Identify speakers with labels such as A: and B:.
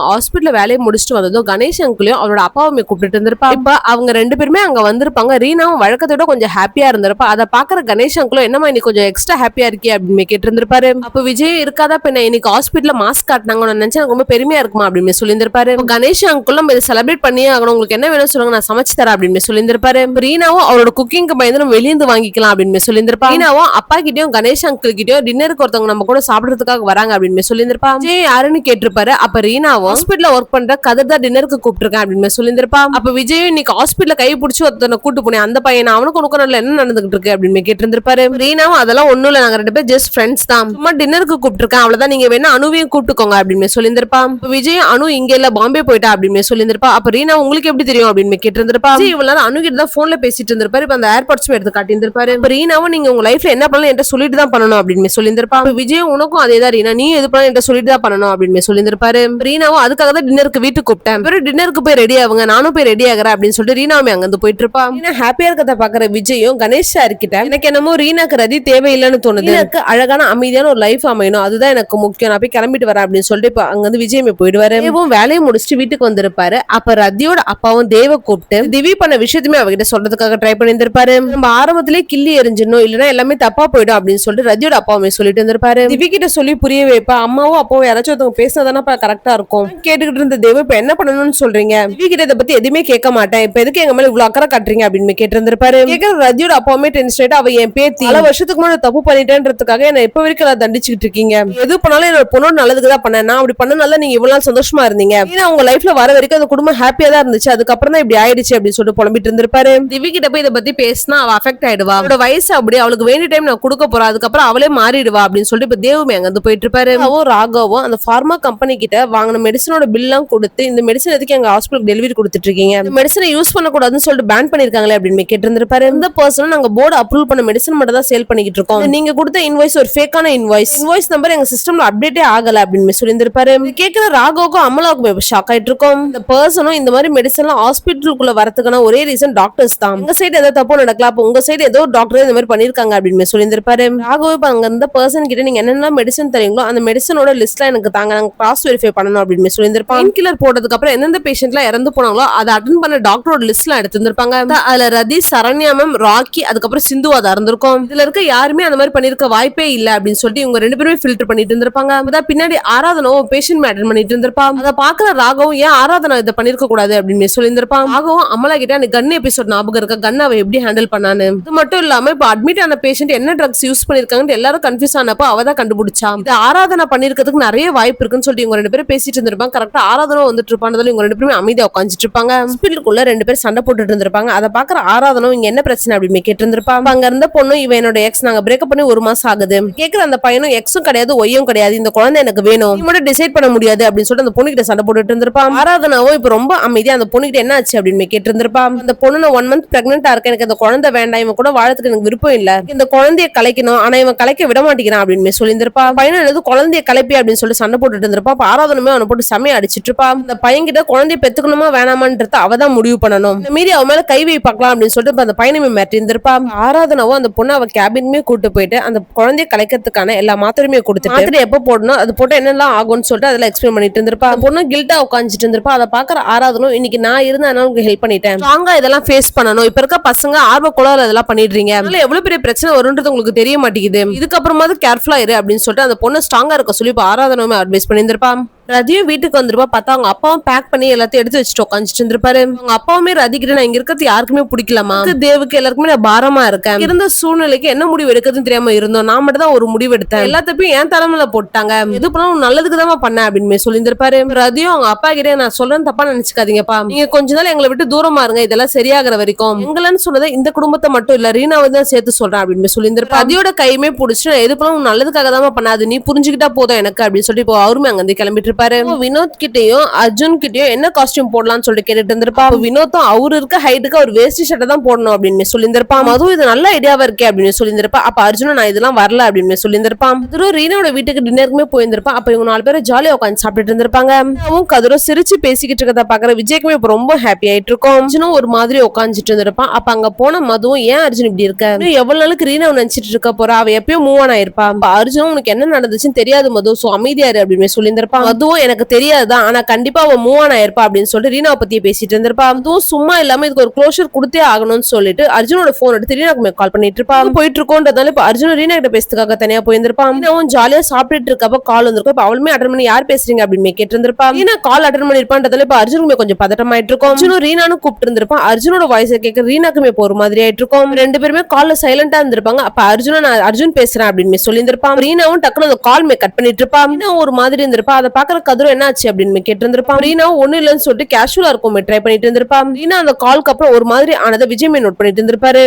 A: ஹாஸ்பிட்டல்ல வேலையை முடிச்சுட்டு வந்ததும் கணேஷ் அங்கிளையும் அவரோட அப்பாவுமே கூப்பிட்டு இருந்திருப்பா. இப்ப அவங்க 2 பேருமே அங்க வந்திருப்பாங்க. ரீனாவும் வழக்கத்தோட கொஞ்சம் ஹாப்பியா இருந்திருப்பா. அதை பாக்குற கணேஷ் அங்கிளும் என்னமா இன்னைக்கு கொஞ்சம் எக்ஸ்ட்ரா ஹாப்பியா இருக்கே அப்படின்னு கேட்டு இருந்திருப்பாரு. அப்ப விஜய் இருக்காதா பின்ன இன்னைக்கு ஹாஸ்பிட்டல்ல மாஸ்க் காட்டினாங்கன்னு நினைச்சு எனக்கு ரொம்ப பெருமையா இருக்குமா அப்படின்னு சொல்லியிருந்திருப்பாரு. கணேஷ் அங்கிளும் இதை செலிப்ரேட் பண்ணியே ஆகணும், உங்களுக்கு என்ன வேணும் சொல்லுங்க நான் சமைச்சு தரேன் அப்படின்னு சொல்லியிருந்திருப்பாரு. ரீனாவும் அவரோட குக்கிங்க்கு பயந்து வெளியிருந்து வாங்கிக்கலாம் அப்படின்னு சொல்லியிருந்திருப்பா. ரீனாவும் அப்பா கிட்டயும் கணேஷ் அங்கிள் கிட்டயும் டின்னருக்கு ஒருத்தவங்க நம்ம கூட சாப்பிடுறதுக்காக வராங்க அப்படின்னு சொல்லியிருந்திருப்பா. விஜய் யாருன்னு கேட்டிருப்பாரு. அப்ப ரீனாவும் ஹாஸ்பிட்டல்ல ஒர்க் பண்ற கதிர் தான் டின்னருக்கு கூப்பிட்டுருக்கேன் அப்படின்னு சொல்லியிருந்திருப்பா. அப்ப விஜயும் இன்னைக்கு ஹாஸ்பிட்டல்ல கை பிடிச்சி ஒருத்தனை கூட்டு போனேன், அந்த பையன் அவனுக்கு உனக்கு என்ன நடந்துகிட்டு இருக்கு அப்படின்னு கேட்டிருந்திருப்பாரு. ரீனாவும் அதெல்லாம் ஒண்ணும் இல்ல, நாங்க 2 பேரும் ஜஸ்ட் ஃப்ரெண்ட்ஸ் தான், சும்மா டின்னருக்கு கூப்பிட்டுருக்கேன் அவ்வளவுதான், நீங்க வேணா அனுவையும் கூப்பிட்டுக்கோங்க அப்படின்னு சொல்லியிருந்திருப்பா. விஜய் அனு இங்க இல்ல பாம்பே போயிட்டா அப்படின்னு சொல்லியிருந்திருப்பா. அப்ப ரீனா உங்களுக்கு எப்படி தெரியும் அப்படின்னு கேட்டிருந்திருப்பா. இவ்வளவு அனு கிட்ட தான் போன்ல பேசிட்டு இருந்திருப்பாரு. இப்ப அந்த ஏர்பாட்ஸ் எடுத்து காட்டியிருந்திருப்பாரு. ரீனாவும் நீங்க உங்க லைஃப்ல என்ன பண்ணலாம் என்கிட்ட சொல்லிட்டு தான் பண்ணணும் அப்படின்னு சொல்லியிருந்திருப்பா. விஜய் உனக்கும் அதேதான் ரீனா, நீ எது பண்ணலாம் என்கிட்ட சொல்லிட்டு தான் பண்ணணும் அப்படின்னு சொல்லியிருந்திருப்பாரு. ரீனாவும் அதுக்காக தான் டின்னருக்கு வீட்டுக்கு கூப்பிட்டேன், டின்னருக்கு போய் ரெடி ஆகுங்க, நானும் போய் ரெடி ஆகிறேன் அப்படின்னு சொல்லிட்டு ரீனாவுமே அங்க இருந்து போயிட்டு இருப்பா. ஹாப்பியா இருக்கத பாக்குற விஜயும் கணேஷ் சார் கிட்ட எனக்கு என்னமோ ரீனாக்கு ரதி தேவையில்லைன்னு தோணுது, எனக்கு அழகான அமைதியான ஒரு லைஃப் அமையணும், அதுதான் எனக்கு முக்கியம், நான் போய் கிளம்பிட்டு வரேன் அப்படின்னு சொல்லிட்டு இப்ப அங்க வந்து விஜயமே போயிடுவாரு. வேலையை முடிச்சுட்டு வீட்டுக்கு வந்திருப்பாரு. அப்ப ரதியோட அப்பாவும் தேவ கூப்பிட்டு திவி பண்ண விஷயத்துமே அவகிட்ட சொல்றதுக்காக ட்ரை பண்ணிருந்திருப்பாரு. நம்ம ஆரம்பத்திலேயே கிள்ளி எரிஞ்சிடணும், இல்லன்னா எல்லாமே தப்பா போயிடும் அப்படின்னு சொல்லிட்டு ரதியோட அப்பாவுமே சொல்லிட்டு இருந்திருப்பாரு. திவி கிட்ட சொல்லி புரிய வைப்பா. அம்மாவும் அப்பாவும் யாராச்சும் ஒருத்தவங்க பேசினதானப்பா கரெக்டா இருக்கும். கேட்டுக்கிட்டு இருந்த தேவ இப்ப என்ன பண்ணணும்னு சொல்றீங்க, திவி கிட்ட இதை பத்தி எதுவுமே கேட்க மாட்டேன், இப்ப எதுக்கு எங்க மேல இவ்வளவு அக்கறை காட்டுறீங்க அப்படின்னு கேட்டு இருந்திருப்பாரு. கேட்கிற ரதியோட அப்பாவுமே டென்ஷன், அவ என் பேத்தி பல வருஷத்துக்கு முன்னாடி தப்பு பண்ணிட்டேன்றதுக்காக என்ன இப்ப வரைக்கும் தண்டிச்சுட்டு இருக்கீங்க, எது பண்ணாலும் என்னோட பொண்ணோட நல்லதுக்கு தான் பண்ணேன், நான் அப்படி பண்ணனால நீங்க இவ்வளவு நாள் சந்தோஷமா இருந்தீங்க, உங்க லைஃப்ல வர வரைக்கும் அந்த குடும்பம் ஹாப்பியா தான் இருந்துச்சு, அதுக்கப்புறம் தான் இப்படி ஆயிடுச்சு அப்படின்னு சொல்லிட்டு புலம்பிட்டு இருந்திருப்பாரு. திவி கிட்ட போய் இதை பத்தி பேசினா அவ அஃபெக்ட் ஆயிடுவா, அவளோட வயசு அப்படி, அவளுக்கு வேண்டிய டைம் நான் கொடுக்க போறேன், அதுக்கப்புறம் அவளே மாறிடுவா அப்படின்னு சொல்லிட்டு இப்ப தேவுமே அங்க வந்து போயிட்டு இருப்பாரு. ராகவும் அந்த பார்மா கம்பெனி கிட்ட வாங்கின மெடிசனோட பில் எல்லாம் கொடுத்து இந்த மெடிசன் எதுக்கு எங்க ஹாஸ்பிட்டல் டெலிவரி கொடுத்துட்டு இருக்கீங்க, இந்த மெடிசனை யூஸ் பண்ணக்கூடாதுன்னு சொல்லிட்டு பேன் பண்ணிருக்காங்களே அப்படின்னு கேட்டு இருந்திருப்பாரு. இந்த பர்சன் நாங்க போர்டு அப்ரூவ் பண்ண மெடிசன் மட்டும் தான் சேல் பண்ணிக்கிட்டு இருக்கோம், நீங்க கொடுத்த இன்வாய்ஸ் ஒரு ஃபேக்கான இன்வாய்ஸ் நம்பர் எங்க சிஸ்டம்ல அப்டேட்டே ஆகல அப்படின்னு சொல்லியிருந்திருப்பாரு. கேட்கிற ராகவுக்கும் அமலாவுக்கும் ஷாக் ஆயிட்டு இருக்கோம். இந்த பர்சனும் இந்த மாதிரி மெடிசன் ஹாஸ்பிட்டலுக்குள்ள வரதுக்கான ஒரே ரீசன் டாக்டர்ஸ் தான், எங்க சைடு ஏதோ தப்பு நடக்கலாம், அப்ப உங்க சைடு ஏதோ டாக்டர் இந்த மாதிரி பண்ணிருக்காங்க அப்படின்னு சொல்லியிருந்திருப்பாரு. ராகவ் இப்ப அங்க இருந்த பர்சன் கிட்ட நீங்க என்னென்ன மெடிசன் தரீங்களோ அந்த மெடிசனோட லிஸ்ட்ல எனக்கு தாங்க, நாங்க கிராஸ் வெரிஃபை பண்ணணும் அப்படின்னு சொல்லியிருந்திருப்பாங்க. பெயின் கில்லர் போட்டதுக்கு அப்புறம் எந்தெந்த பேஷண்ட்லாம் இறந்து போனாங்களோ அதை அட்டன் பண்ண டாக்டரோட லிஸ்ட்ல எடுத்திருந்திருப்பாங்க. அதுல ரதி, சரண்யா மேம், ராக்கி, அதுக்கப்புறம் சிந்து அதை இருந்திருக்கும். இதுல இருக்க யாருமே அந்த மாதிரி பண்ணிருக்க வாய்ப்பே இல்ல அப்படின்னு சொல்லிட்டு இவங்க 2 பேருமே ஃபில்டர் பண்ணிட்டு இருந்திருப்பாங்க. அதான் பின்னாடி ஆராதனாவும் பேஷண்ட் அட்டன் பண்ணிட்டு இருந்திருப்பாங்க. அதை பாக்குற ராகவும் ஏன் ஆராதனா இதை பண்ணிருக்க கூடாது அப்படின்னு சொல்லியிருந்திருப்பாங்க. ராகவும் அமலா கிட்ட அந்த கன் எபிசோட் ஞாபகம் இருக்க, கன் அவ எப்படி ஹேண்டில் பண்ணான்னு. இது மட்டும் இல்லாம இப்ப அட்மிட் ஆன பேஷண்ட் என்ன ட்ரக்ஸ் யூஸ் பண்ணிருக்காங்கன்னு எல்லாரும் கன்ஃபியூஸ் ஆனப்ப அவ தான் கண்டுபிடிச்சா. இது ஆராதனா பண்ணிருக்கிறதுக்கு நிறைய வாய்ப்பு இருக்குன்னு சொல்லிட்டு இவங்க 2 பேரும் பேசிட்டு இருந்திருப்பாங்க. கரெக்டா ஆராதனா வந்துட்டு இருப்பாங்க, இவங்க 2 பேருமே அமைதியா உட்காந்துட்டு இருப்பாங்க. ஹாஸ்பிட்டலுக்குள்ள 2 பேரும் சண்டை போட்டுட்டு இருந்திருப்பாங்க. அதை பாக்குற ஆராதனும் இங்க என்ன பிரச்சனை அப்படின்னு கேட்டு இருந்திருப்பாங்க. அங்க இருந்த பொண்ணு இவ என்னோட எக்ஸ், நாங்க பிரேக்கப் பண்ணி 1 மாசம் ஆகுது, கேக்குற அந்த பையனும் எக்ஸும் கிடையாது ஒய்யும் கிடையாது, இந்த குழந்தை எனக்கு வேணும், நீ மட்டும் டிசைட் பண்ண முடியாது அப்படின்னு சொல்லிட்டு அந்த பொண்ணு கிட்ட சண்டை போட்டுட்டு இருந்திருப்பான். ஆராதனாவும் இப்ப ரொம்ப அமைதியா அந்த பொண்ணு கிட்ட என்ன ஆச்சு அப்படின்னு கேட்டு இருந்திருப்பா. அந்த பொண்ணு நான் 1 மந்த் பிரெக்னெண்டா இருக்கேன், எனக்கு அந்த குழந்தை வேண்டாம், இவன் கூட வாழறதுக்கு எனக்கு விருப்பம் இல்ல, இந்த குழந்தைய கலைக்கணும், ஆனா இவன் கலைக்க விட மாட்டேங்கிறான் அப்படின்னு சொல்லியிருந்திருப்பா. பையன் எழுது குழந்தைய கலைப்பி அப்படின்னு சொல்லி சண்டை போட்டுட்டு இருந்திருப்பா. ஆராதனமே அவனை போட்டு செமையா அடிச்சிட்டு இருப்பா. அந்த பையன் கிட்ட குழந்தைய பெத்துக்கணுமா வேணாமான்றத அவதான் முடிவு பண்ணணும், இந்த மீறி அவன் மேல கை வை பார்க்கலாம் அப்படின்னு சொல்லிட்டு அந்த பையனுமே மிரட்டி இருந்திருப்பா. ஆராதனாவும் அந்த பொண்ணு அவ கேபினுமே கூட்டு போயிட்டு அந்த குழந்தைய கலைக்கிறதுக்கான எல்லா மாத்திரையுமே கொடுத்துட்டு மாத்திரை எப்ப போடணும், அது போட்டு என்னெல்லாம் ஆகும்னு சொல்லிட்டு அதெல்லாம் எக்ஸ்பிளைன் பண்ணிட்டு இருந்திருப்பா. பொண்ணு கில்ட்டா உட்காந்துட்டு இருந்திருப்பா. அதை பாக்குற ஆராதனும் இன்னைக்கு நான் இருந்தா உங்களுக்கு ஹெல்ப் பண்ணிட்டேன், ஸ்ட்ராங்கா இதெல்லாம் ஃபேஸ் பண்ணணும், இப்ப இருக்க பசங்க ஆர்வ கோளாறுல இதெல்லாம் பண்ணிடுறீங்க, அதுல எவ்வளவு பெரிய பிரச்சனை வரும்ன்றது உங்களுக்கு தெரிய மாட்டேங்குது, இதுக்கப்புறமாவது கேர்ஃபுல்லா இரு அப்படின்னு சொல்லிட்டு அந்த பொண்ணு ஸ்ட்ராங்கா இருக்க சொல்லி ஆராதனமே அட்வைஸ் பண்ணியிருந்திருப்பா. ரதியும் வீட்டுக்கு வந்துருப்பா. பார்த்தா அவங்க அப்பாவும் பேக் பண்ணி எல்லாத்தையும் எடுத்து வச்சுட்டு உட்காந்துட்டு இருந்திருப்பாரு. அவங்க அப்பாவுமே ரதி கிட்ட நான் இங்க இருக்கிறது யாருக்குமே பிடிக்கலாமா, தேவுக்கு எல்லாருக்குமே நான் பாரமா இருக்கேன், இருந்த சூழ்நிலைக்கு என்ன முடிவு எடுக்கிறதுன்னு தெரியாம இருந்தோம், நான் மட்டும் தான் ஒரு முடிவு எடுத்தேன், எல்லாத்தையும் என் தலைமையில போட்டாங்க, எது பண்ணாலும் நல்லதுக்கு தான் பண்ணேன் அப்படின்னு சொல்லியிருந்திருப்பாரு. ரதியும் அவங்க அப்பா கிட்ட நான் சொல்றேன் தப்பா நினைச்சுக்காதீங்கப்பா, நீங்க கொஞ்ச நாள் எங்களை விட்டு தூரமா இருங்க, இதெல்லாம் சரியாகிற வரைக்கும், எங்களன்னு சொன்னதை இந்த குடும்பத்தை மட்டும் இல்ல ரீனாவை தான் சேர்த்து சொல்றேன் அப்படின்னு சொல்லியிருந்திருப்பாரு. ரதியோட கையுமே பிடிச்சிட்டு எது பண்ணாலும் நல்லதுக்காக தான் பண்ணாது, நீ புரிஞ்சுக்கிட்டா போதும் எனக்கு அப்படின்னு சொல்லிட்டு இப்போ அவருமே அங்க இருந்து கிளம்பிட்டு இருப்பாரு. வினோத் கிட்டயும் அர்ஜுன் கிட்டயும் என்ன காஸ்டியூம் போடலாம்னு சொல்லிட்டு கேட்டுட்டு இருந்திருப்பா. வினோத்தும் அவரு இருக்க ஹைட்டுக்கு ஒரு வேஸ்டி ஷர்ட் தான் போடணும் அப்படின்னு சொல்லியிருந்திருப்பா. மது இது நல்ல ஐடியாவா இருக்கே அப்படின்னு சொல்லியிருந்திருப்பா. அப்ப அர்ஜுனும் நான் இதெல்லாம் வரல அப்படின்னு சொல்லியிருந்திருப்பான். கதிரும் ரீனாவோட வீட்டுக்கு டின்னருக்குமே போயிருந்திருப்பா. அப்ப இவங்க 4 பேரும் ஜாலியா உட்காந்து சாப்பிட்டு இருந்திருப்பாங்க. அவங்க கதிரும் சிரிச்சு பேசிக்கிட்டு இருக்கத பாக்குற விஜய்க்குமே இப்ப ரொம்ப ஹாப்பி ஆயிட்டு இருக்கும். அர்ஜுனும் ஒரு மாதிரி உட்காந்துட்டு இருந்திருப்பான். அப்ப அங்க போன மதுவும் ஏன் அர்ஜுன் இப்படி இருக்க, எவ்வளவு நாளுக்கு ரீனாவை நினைச்சிட்டு இருக்க போறா, அவ எப்பயும் மூவ் ஆன் ஆயிருப்பா, அர்ஜுனும் உனக்கு என்ன நடந்துச்சுன்னு தெரியாது மது, சோ அமைதியாரு அப்படின்னு சொல்லியிருந்திருப்பான். மது அதுவும் எனக்கு தெரியாதுதான், ஆனா கண்டிப்பா அவ மூவ் ஆன் ஆயிருப்பா அப்படின்னு சொல்லிட்டு ரீனாவை பத்தி பேசிட்டு இருந்திருப்பா. அதுவும் சும்மா இல்லாம இதுக்கு ஒரு க்ளோஷர் கொடுத்தே ஆகணும்னு சொல்லிட்டு அர்ஜுனோட போன் எடுத்து ரீனாக்கு கால் பண்ணிட்டு இருப்பா. போயிட்டு இருக்கோன்றதால இப்ப அர்ஜுன் ரீனா கிட்ட பேசுறதுக்காக தனியா போயிருந்திருப்பான். ரீனாவும் ஜாலியா சாப்பிட்டுட்டு இருக்கப்ப கால் வந்திருக்கும். இப்ப அவளுமே அட்டன் பண்ணி யார் பேசுறீங்க அப்படின்னு கேட்டு இருந்திருப்பா. ரீனா கால் அட்டன் பண்ணிருப்பான்றதால இப்ப அர்ஜுனுமே கொஞ்சம் பதட்டமாயிட்டு இருக்கும். அர்ஜுனும் ரீனானு கூப்பிட்டு இருந்திருப்பான். அர்ஜுனோட வாய்ஸ் கேட்க ரீனாக்குமே ஒரு மாதிரி ஆயிட்டு இருக்கும். ரெண்டு பேருமே கால்ல சைலண்டா இருந்திருப்பாங்க. அப்ப அர்ஜுன் பேசுறேன் அப்படின்னு சொல்லியிருந்திருப்பான். ரீனாவும் டக்குனு அந்த கால் கட் பண்ணிட்டு இருப்பா. ரீனா ஒரு மாதிரி இருந்திருப்பா. அதை பாக்குற கதிரும் என்ன ஆச்சு அப்படின்னு கேட்டு இருந்திருப்பான். ரீனாவும் ஒண்ணு இல்லைன்னு சொல்லிட்டு கேஷுவலா இருக்கும் ட்ரை பண்ணிட்டு இருந்திருப்பா. ரீனா அந்த கால்க்கு அப்புறம் ஒரு மாதிரி ஆனதை விஜயமே நோட் பண்ணிட்டு இருந்திருப்பாரு.